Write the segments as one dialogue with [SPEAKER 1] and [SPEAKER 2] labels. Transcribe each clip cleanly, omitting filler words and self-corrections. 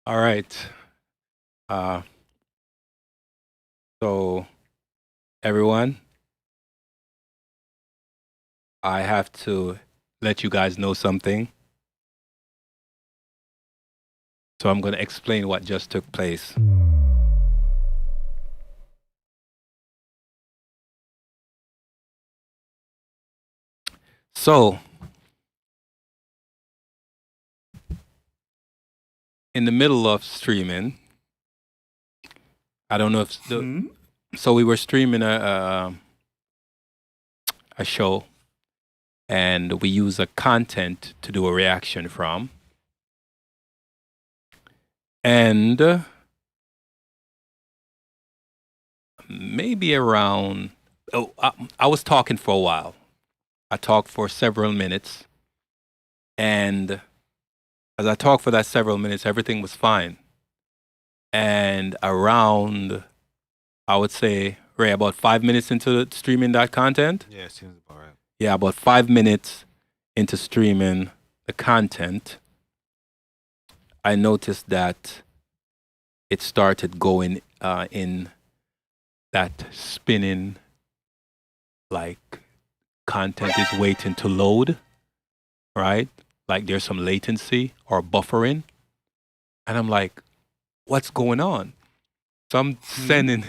[SPEAKER 1] All right. Uh, so everyone, I have to let you guys know something. So I'm going to explain what just took place. So in the middle of streaming, I don't know if so we were streaming a show, and we use a content to do a reaction from, and maybe around. Oh, I was talking for a while. I talked for several minutes, and as I talked for that several minutes, everything was fine. And around, I would say, Ray, about 5 minutes into streaming that content.
[SPEAKER 2] Yeah, seems about right.
[SPEAKER 1] Yeah, about 5 minutes into streaming the content, I noticed that it started going in that spinning, like content is waiting to load, right? Like there's some latency or buffering. And I'm like, what's going on? So I'm sending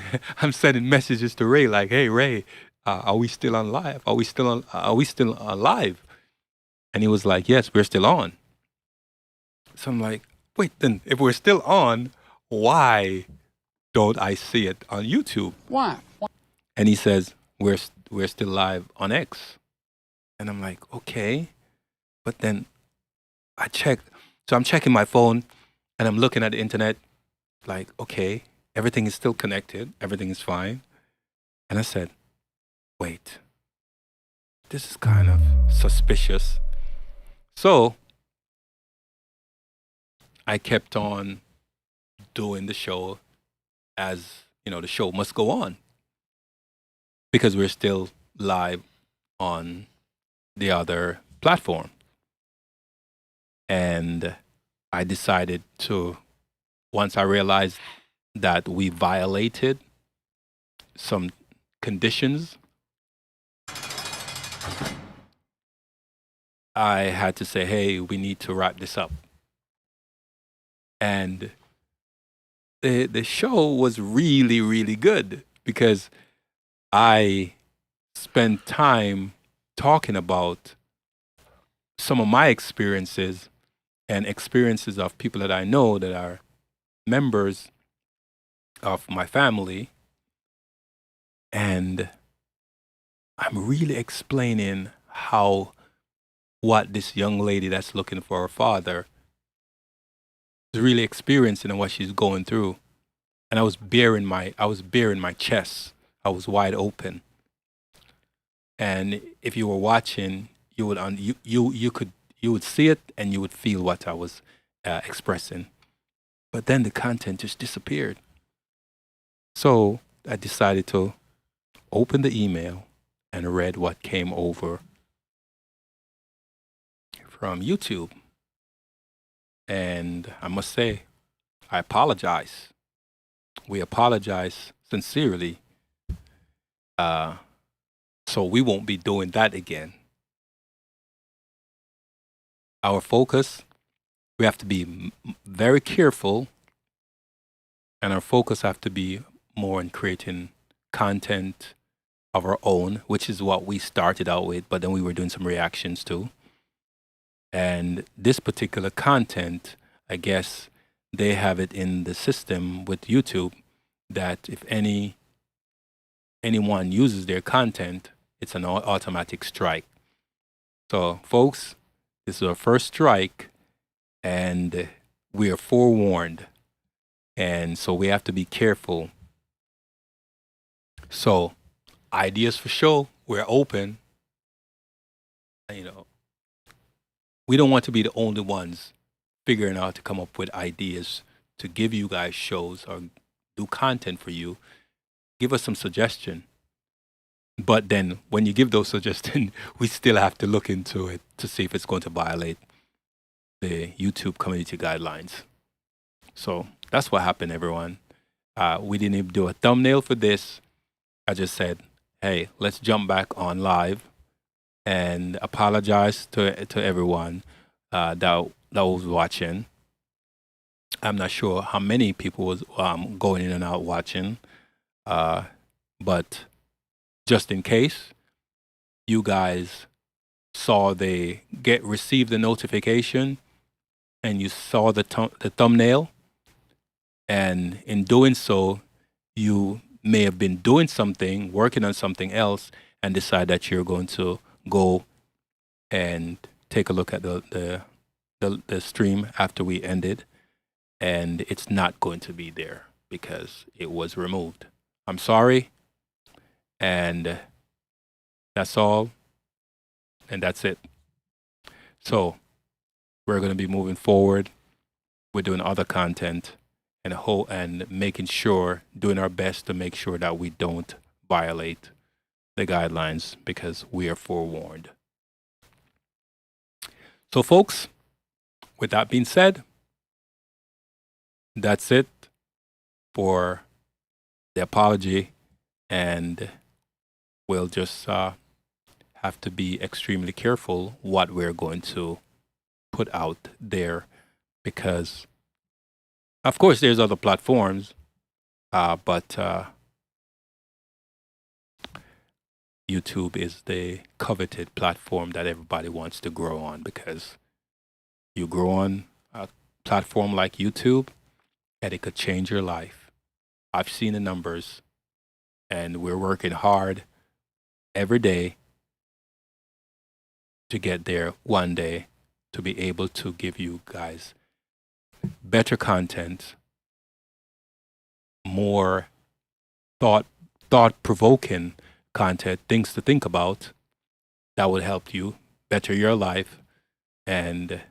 [SPEAKER 1] messages to Ray like, "Hey Ray, are we still on live? Are we still alive?" And he was like, "Yes, we're still on." So I'm like, "Wait, then if we're still on, why don't I see it on YouTube?"
[SPEAKER 3] Why?
[SPEAKER 1] And he says, "We're still live on X." And I'm like, "Okay," but then I checked. So I'm checking my phone, and I'm looking at the internet, like, okay, everything is still connected, everything is fine. And I said, wait, this is kind of suspicious. So I kept on doing the show as, the show must go on because we're still live on the other platform. And I decided to, once I realized that we violated some conditions, I had to say, hey, we need to wrap this up. And the show was really, really good because I spent time talking about some of my experiences and experiences of people that I know that are members of my family. And I'm really explaining what this young lady that's looking for her father is really experiencing and what she's going through. And I was baring my chest. I was wide open. And if you were watching, you would see it and you would feel what I was expressing. But then the content just disappeared. So I decided to open the email and read what came over from YouTube. And I must say, I apologize. We apologize sincerely. So we won't be doing that again. Our focus, we have to be very careful, and our focus have to be more in creating content of our own, which is what we started out with, but then we were doing some reactions too. And this particular content, I guess they have it in the system with YouTube that if anyone uses their content, it's an automatic strike. So, folks, this is our first strike, and we are forewarned. And so we have to be careful. So, ideas for show, we're open. We don't want to be the only ones figuring out to come up with ideas to give you guys shows or do content for you. Give us some suggestion. But then when you give those suggestions, we still have to look into it to see if it's going to violate the YouTube community guidelines. So that's what happened, everyone. We didn't even do a thumbnail for this. I just said, hey, let's jump back on live and apologize to everyone that was watching. I'm not sure how many people was going in and out watching, but just in case you guys saw received the notification and you saw the thumbnail, and in doing so, you may have been doing something, working on something else, and decide that you're going to go and take a look at the stream after we ended, and it's not going to be there because it was removed. I'm sorry, and that's all, and that's it. So we're going to be moving forward. We're doing other content and making sure, doing our best to make sure that we don't violate the guidelines because we are forewarned. So, folks, with that being said, that's it for the apology, and we'll just have to be extremely careful what we're going to put out there, because of course there's other platforms, but YouTube is the coveted platform that everybody wants to grow on, because you grow on a platform like YouTube and it could change your life. I've seen the numbers, and we're working hard every day to get there one day, to be able to give you guys better content, more thought-provoking content, things to think about that will help you better your life and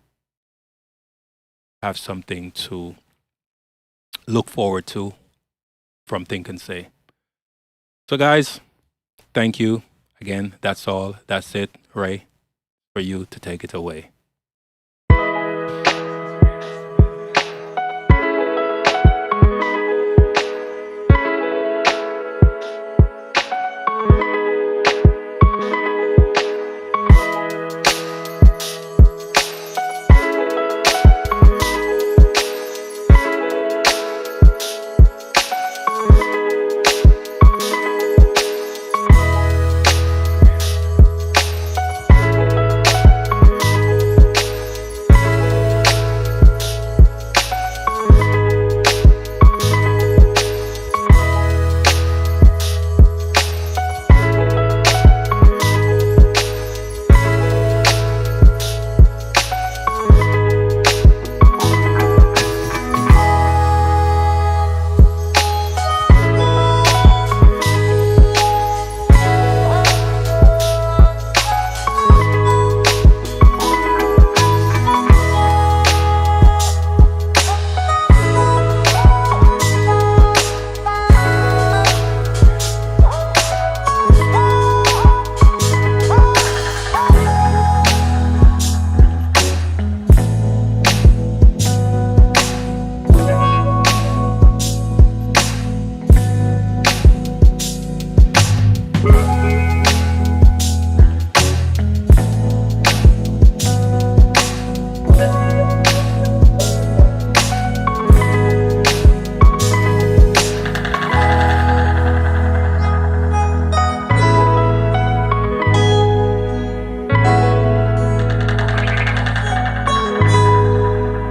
[SPEAKER 1] have something to look forward to from Think and Say. So guys, thank you again. That's all. That's it, Ray, for you to take it away.